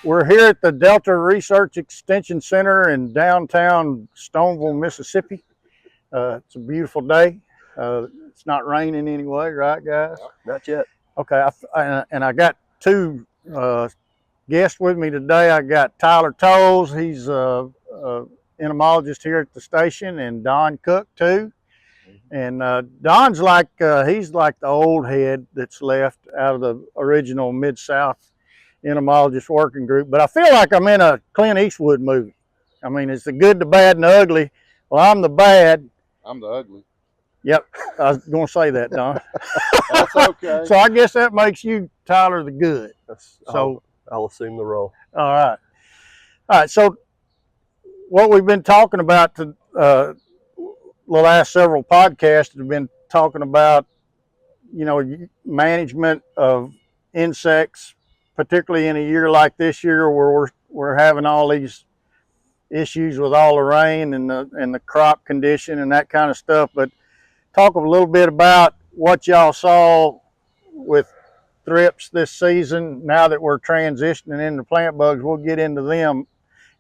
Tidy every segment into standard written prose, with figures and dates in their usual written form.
We're here at the Delta Research Extension Center in downtown Stoneville, Mississippi. It's a beautiful day. It's not raining anyway, right, guys? Not yet. Okay, and I got two guests with me today. I got Tyler Tolles. He's an entomologist here at the station, and Don Cook too. And Don's like he's like the old head that's left out of the original Mid-South entomologist working group, but I feel like I'm in a Clint Eastwood movie. I mean, it's the good, the bad, and the ugly. Well, I'm the bad. I'm the ugly. Yep, I was going to say that, Don. That's okay. So I guess that makes you, Tyler, the good. So I'll assume the role. All right. So what we've been talking about the last several podcasts have been talking about, management of insects, particularly in a year like this year where we're having all these issues with all the rain and the crop condition and that kind of stuff. But talk a little bit about what y'all saw with thrips this season. Now that we're transitioning into plant bugs, we'll get into them,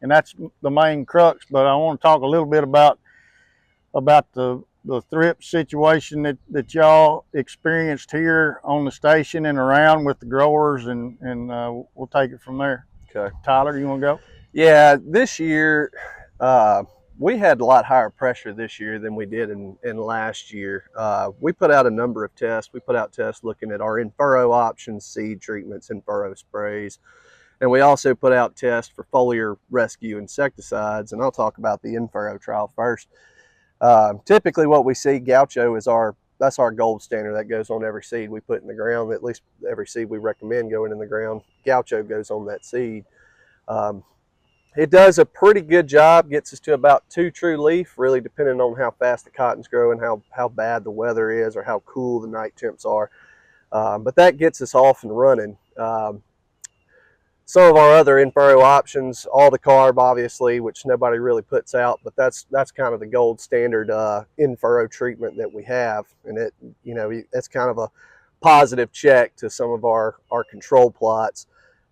and that's the main crux. But I want to talk a little bit about the thrips situation that y'all experienced here on the station and around with the growers, and we'll take it from there. Okay. Tyler, do you want to go? Yeah, this year we had a lot higher pressure this year than we did in last year. We put out a number of tests. We put out tests looking at our in-furrow options, seed treatments, in-furrow sprays. And we also put out tests for foliar rescue insecticides. And I'll talk about the in-furrow trial first. Typically what we see, gaucho is that's our gold standard that goes on every seed we put in the ground. At least every seed we recommend going in the ground, gaucho goes on that seed. It does a pretty good job, gets us to about 2 true leaf, really depending on how fast the cotton's growing, how bad the weather is, or how cool the night temps are. But that gets us off and running. Some of our other in-furrow options, all the carb, obviously, which nobody really puts out, but that's kind of the gold standard in-furrow treatment that we have, and it's kind of a positive check to some of our control plots.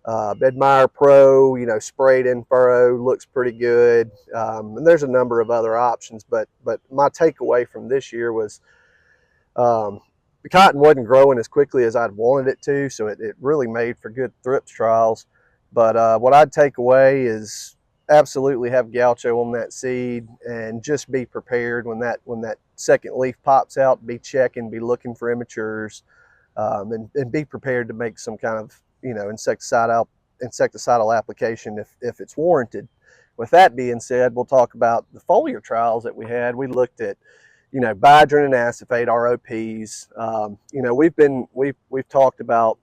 Admire Pro, sprayed in-furrow looks pretty good, and there's a number of other options. But my takeaway from this year was the cotton wasn't growing as quickly as I'd wanted it to, so it really made for good thrips trials. But what I'd take away is absolutely have gaucho on that seed, and just be prepared when that second leaf pops out. Be checking, be looking for immatures, and be prepared to make some kind of insecticidal application if it's warranted. With that being said, we'll talk about the foliar trials that we had. We looked at Bidrin and acephate ROPs. We've talked about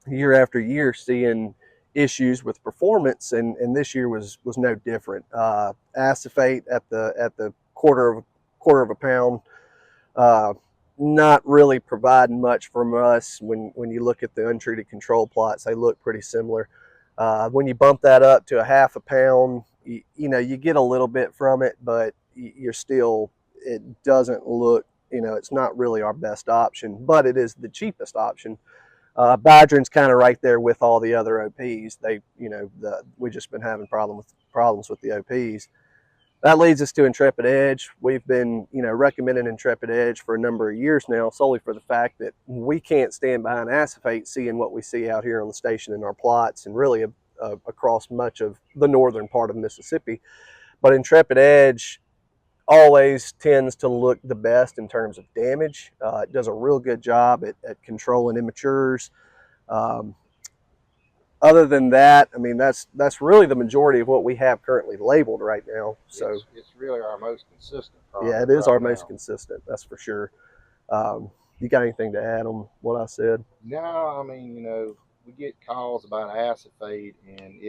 year after year seeing issues with performance, and this year was no different. Acephate at the quarter of a pound, not really providing much from us. When you look at the untreated control plots, they look pretty similar. When you bump that up to a half a pound, you get a little bit from it, but it doesn't look, it's not really our best option, but it is the cheapest option. Bidrin's kind of right there with all the other OPs. We just been having problems with the OPs. That leads us to Intrepid Edge. We've been, recommending Intrepid Edge for a number of years now, solely for the fact that we can't stand behind acephate seeing what we see out here on the station in our plots, and really across much of the northern part of Mississippi. But Intrepid Edge always tends to look the best in terms of damage. It does a real good job at controlling immatures. Other than that, I mean, that's really the majority of what we have currently labeled right now. So it's really our most consistent product. Yeah, it is our most consistent, that's for sure. You got anything to add on what I said? No, I mean, we get calls about acephate, and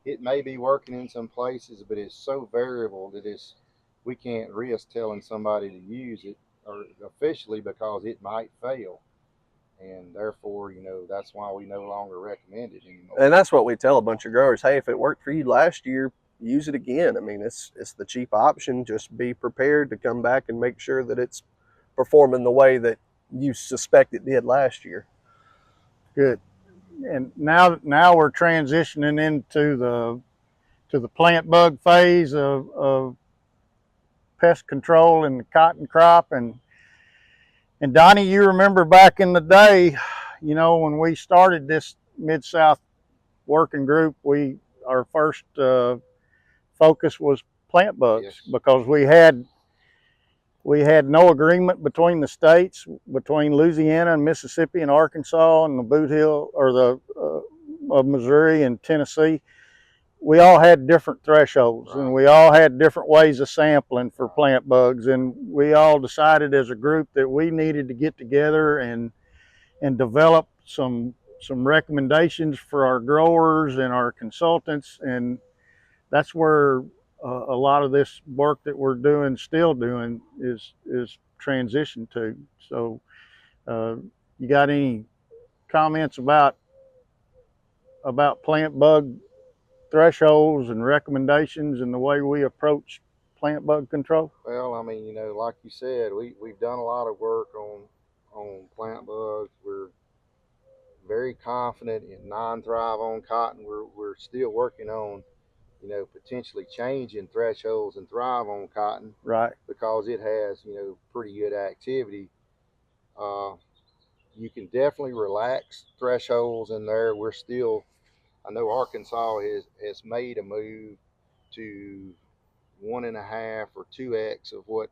it may be working in some places, but it's so variable that we can't risk telling somebody to use it or officially, because it might fail. And therefore, that's why we no longer recommend it anymore. And that's what we tell a bunch of growers. Hey, if it worked for you last year, use it again. I mean, it's the cheap option. Just be prepared to come back and make sure that it's performing the way that you suspect it did last year. Good. now we're transitioning into the plant bug phase of pest control in the cotton crop. And Donnie, you remember back in the day, when we started this Mid-South working group, our first focus was plant bugs. Yes. Because we had no agreement between the states, between Louisiana and Mississippi and Arkansas and the Boot Hill or the of Missouri and Tennessee. We all had different thresholds, Right. and we all had different ways of sampling for plant bugs, and we all decided as a group that we needed to get together and develop some recommendations for our growers and our consultants, and that's where a lot of this work that we're still doing is transitioned to. So you got any comments about plant bug thresholds and recommendations and the way we approach plant bug control? Well, I mean, like you said, we've done a lot of work on plant bugs. We're very confident in non-thrive on cotton. We're still working on, potentially changing thresholds and thrive on cotton. Right. Because it has, pretty good activity. You can definitely relax thresholds in there. I know Arkansas has made a move to 1.5 or 2x of what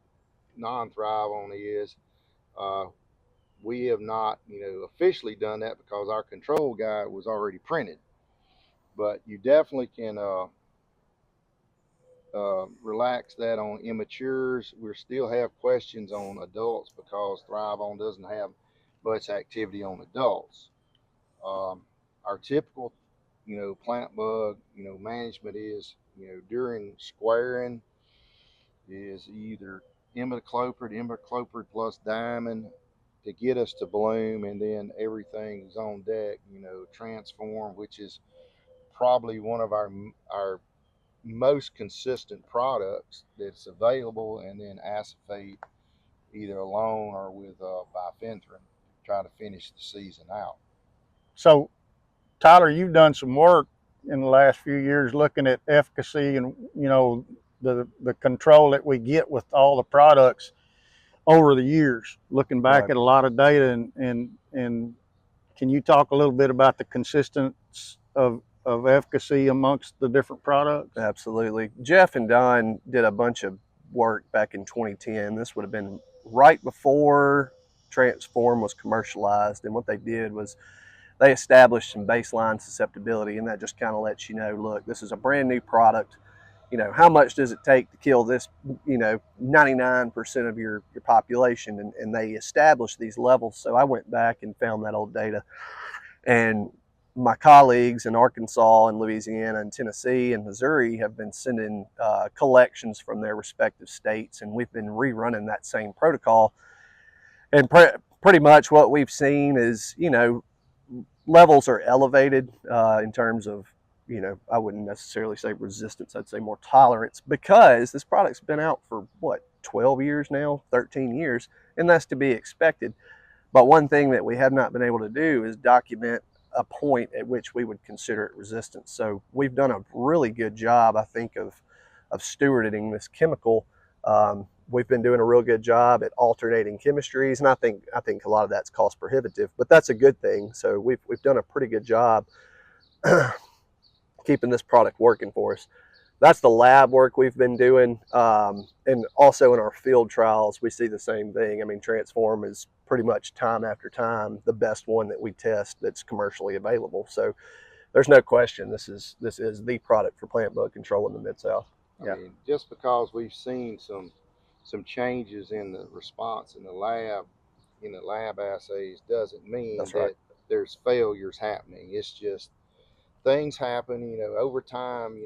non-thrive on is. We have not, officially done that because our control guide was already printed. But you definitely can relax that on immatures. We still have questions on adults because Thrive On doesn't have much activity on adults. Our typical, plant bug, management is, during squaring is either imidacloprid plus diamond to get us to bloom, and then everything's on deck. Transform, which is probably one of our most consistent products that's available, and then acephate either alone or with bifenthrin, try to finish the season out. So Tyler, you've done some work in the last few years looking at efficacy and the control that we get with all the products over the years, looking back Right. at a lot of data, and can you talk a little bit about the consistency of efficacy amongst the different products? Absolutely. Jeff and Don did a bunch of work back in 2010. This would have been right before Transform was commercialized, and what they did was they established some baseline susceptibility, and that just kind of lets you know, look, this is a brand new product. How much does it take to kill this, 99% of your population? And they established these levels. So I went back and found that old data. And my colleagues in Arkansas and Louisiana and Tennessee and Missouri have been sending collections from their respective states, and we've been rerunning that same protocol. And pretty much what we've seen is, levels are elevated in terms of, I wouldn't necessarily say resistance, I'd say more tolerance, because this product's been out for 12 years now, 13 years, and that's to be expected. But one thing that we have not been able to do is document a point at which we would consider it resistance. So we've done a really good job, I think, of stewarding this chemical. We've been doing a real good job at alternating chemistries, and I think a lot of that's cost prohibitive, but that's a good thing. So we've done a pretty good job keeping this product working for us. That's the lab work we've been doing, and also in our field trials we see the same thing. I mean, Transform is pretty much time after time the best one that we test that's commercially available. So there's no question this is the product for plant bug control in the Mid-South. I mean, just because we've seen some changes in the response in the lab assays doesn't mean that there's failures happening. It's just things happen, over time,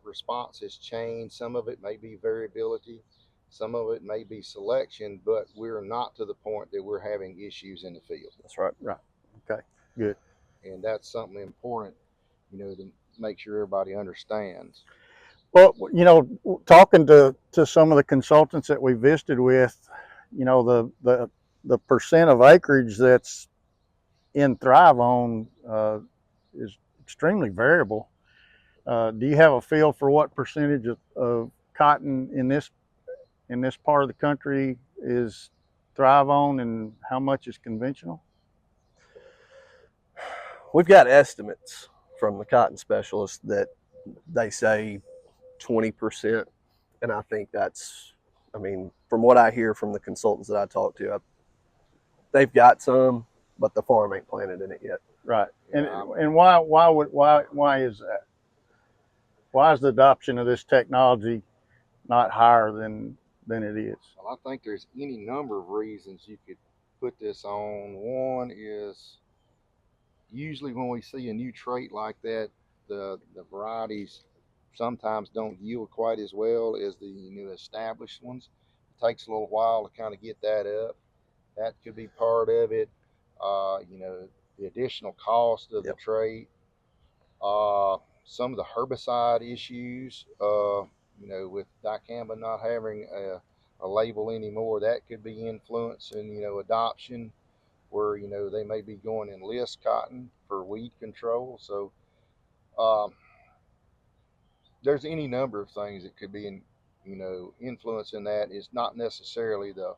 responses change. Some of it may be variability, some of it may be selection, but we're not to the point that we're having issues in the field. That's right. Right. Okay, good. And that's something important, to make sure everybody understands. Well, talking to some of the consultants that we visited with, the percent of acreage that's in Thrive On is extremely variable. Do you have a feel for what percentage of cotton in this part of the country is thrive on, and how much is conventional? We've got estimates from the cotton specialists that they say 20%, and I think that's, I mean, from what I hear from the consultants that I talk to, they've got some, but the farm ain't planted in it yet. Right. Yeah, And why is that? Why is the adoption of this technology not higher than it is? well, I think there's any number of reasons you could put this on. One is usually when we see a new trait like that, the varieties sometimes don't yield quite as well as the new established ones. It takes a little while to kind of get that up. That could be part of it. The additional cost of the trait, some of the herbicide issues, with dicamba not having a label anymore, that could be influencing, adoption, where, they may be going in list cotton for weed control. So um, there's any number of things that could be influencing that. Is not necessarily the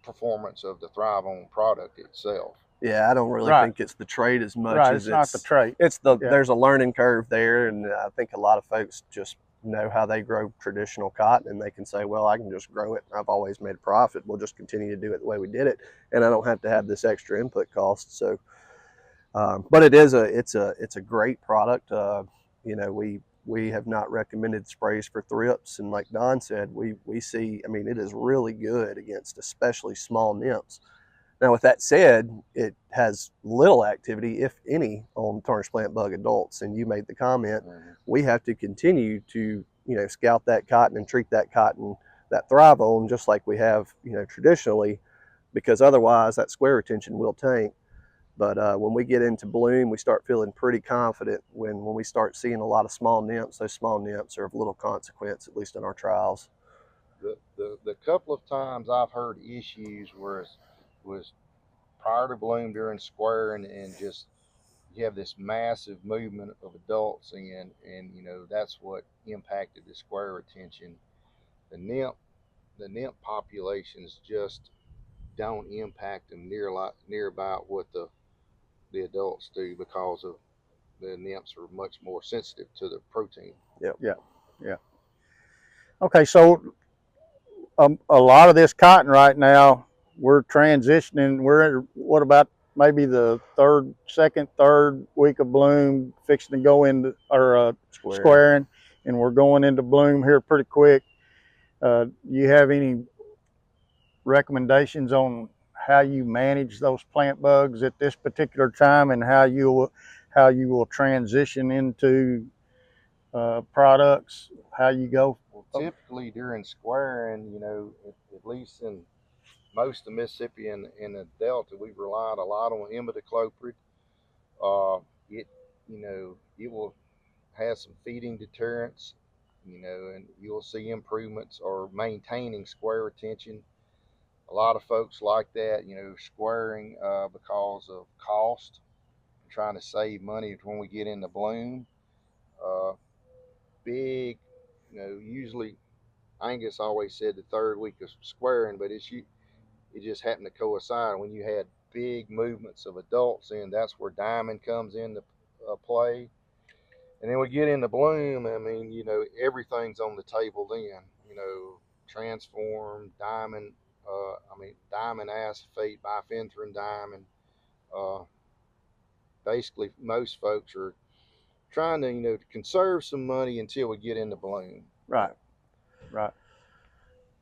performance of the Thrive On product itself. Yeah, I don't really Right. think it's the trait as much Right. as It's not the trait. it's the Yeah. there's a learning curve there, and I think a lot of folks just know how they grow traditional cotton, and they can say, well, I can just grow it. I've always made a profit. We'll just continue to do it the way we did it, and I don't have to have this extra input cost. So, but it's a great product. We have not recommended sprays for thrips, and like Don said, we see. I mean, it is really good against especially small nymphs. Now, with that said, it has little activity, if any, on tarnished plant bug adults. And you made the comment, we have to continue to, scout that cotton and treat that cotton, that Thrive On, just like we have, traditionally, because otherwise that square retention will tank. But when we get into bloom, we start feeling pretty confident when we start seeing a lot of small nymphs. Those small nymphs are of little consequence, at least in our trials. The couple of times I've heard issues where it was prior to bloom during squaring, and just you have this massive movement of adults in, and that's what impacted the square retention. The nymph populations just don't impact them near about what the adults do, because of the nymphs are much more sensitive to the protein. Yeah. Okay. So a lot of this cotton right now, we're transitioning. We're what about maybe the second, third week of bloom, fixing to go into or squaring, and we're going into bloom here pretty quick. You have any recommendations on how you manage those plant bugs at this particular time, and how you will transition into products? How you go? Well, typically during squaring, at least in most of Mississippi and in the Delta, we've relied a lot on imidacloprid. It will have some feeding deterrents, and you'll see improvements or maintaining square retention. A lot of folks like that, squaring because of cost, trying to save money when we get into bloom. Uh, Big, usually Angus always said the third week of squaring, but it just happened to coincide when you had big movements of adults in. That's where diamond comes into play. And then we get into bloom. I mean, everything's on the table then. Transform, diamond, diamond acephate, bifenthrin diamond. Uh, Basically, most folks are trying to, conserve some money until we get into bloom. Right.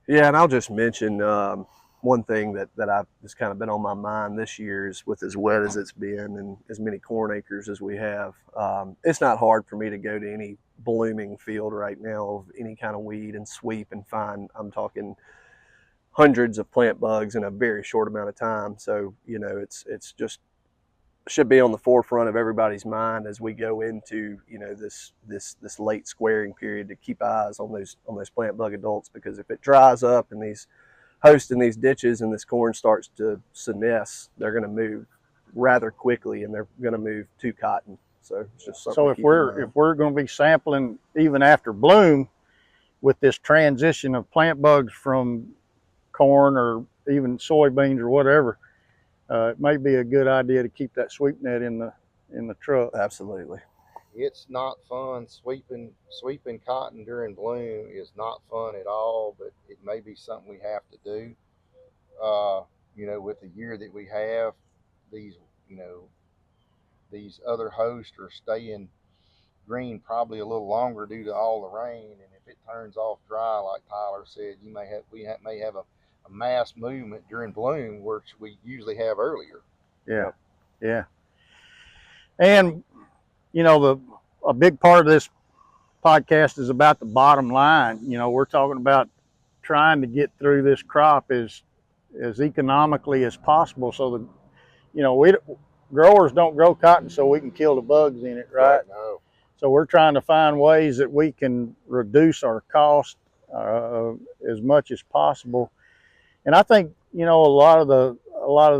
Yeah, and I'll just mention one thing that I've just kind of been on my mind this year is, with as wet as it's been and as many corn acres as we have, it's not hard for me to go to any blooming field right now of any kind of weed and sweep and find, I'm talking hundreds of plant bugs in a very short amount of time. So, it's just should be on the forefront of everybody's mind as we go into this late squaring period, to keep eyes on those plant bug adults, because if it dries up and these host in these ditches and this corn starts to senesce, they're going to move rather quickly, and they're going to move to cotton. So it's just something So to if keep in mind. we're going to be sampling even after bloom with this transition of plant bugs from corn or even soybeans or whatever, it may be a good idea to keep that sweep net in the truck. Absolutely. It's not fun sweeping cotton during bloom is not fun at all, but it may be something we have to do. With the year that we have, these these other hosts are staying green probably a little longer due to all the rain, and if it turns off dry, like Tyler said, may have a mass movement during bloom, which we usually have earlier. Yeah, yeah. And a big part of this podcast is about the bottom line. We're talking about trying to get through this crop as economically as possible, so that we growers don't grow cotton so we can kill the bugs in it, right? No. So we're trying to find ways that we can reduce our cost as much as possible. And I think a lot of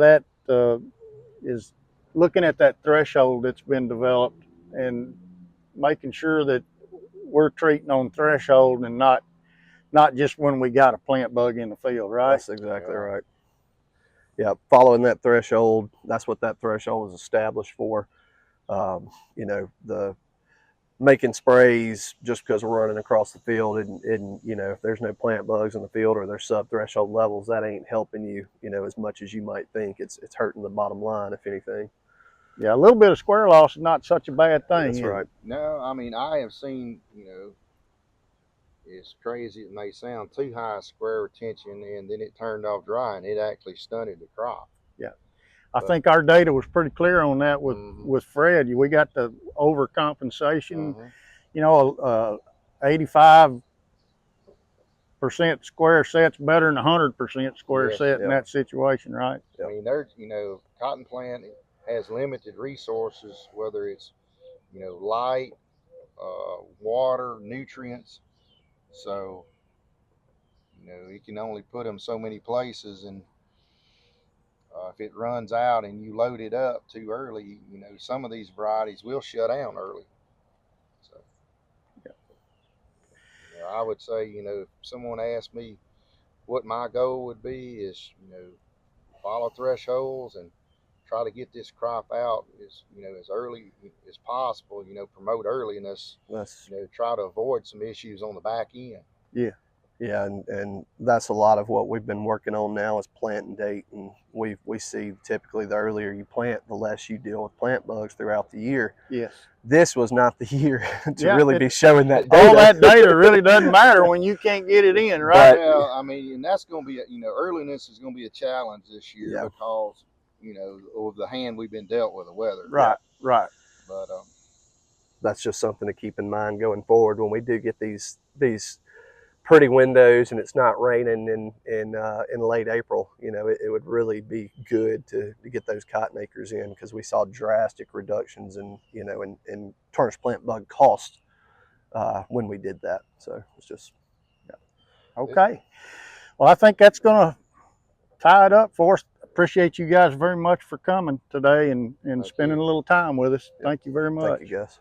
that is looking at that threshold that's been developed and making sure that we're treating on threshold and not just when we got a plant bug in the field, right? That's exactly right. Yeah, following that threshold, that's what that threshold is established for. The making sprays just because we're running across the field and if there's no plant bugs in the field or there's sub-threshold levels, that ain't helping you, as much as you might think. It's hurting the bottom line, if anything. Yeah, a little bit of square loss is not such a bad thing. That's right. No, I mean, I have seen, as crazy it may sound, too high square retention, and then it turned off dry, and it actually stunted the crop. Yeah, I think our data was pretty clear on that with Fred. We got the overcompensation. 85% square set's better than 100% square set in that situation, right? I mean, there's cotton plant has limited resources, whether it's light, water, nutrients. So you can only put them so many places, and if it runs out and you load it up too early, some of these varieties will shut down early. So I would say, if someone asked me what my goal would be, is follow thresholds and try to get this crop out as early as possible. Promote earliness. Try to avoid some issues on the back end. Yeah, and that's a lot of what we've been working on now is planting date, and we see typically the earlier you plant, the less you deal with plant bugs throughout the year. Yes. This was not the year to really be showing that data. All that data really doesn't matter when you can't get it in, right? Well, I mean, and that's going to be earliness is going to be a challenge this year because of the hand we've been dealt with the weather. Right. But that's just something to keep in mind going forward when we do get these pretty windows and it's not raining in late April. It would really be good to get those cotton acres in, because we saw drastic reductions in tarnished plant bug cost when we did that. So it's just okay. Well, I think that's going to tie it up for us. Appreciate you guys very much for coming today and spending a little time with us. Thank you very much. Thank you, Gus.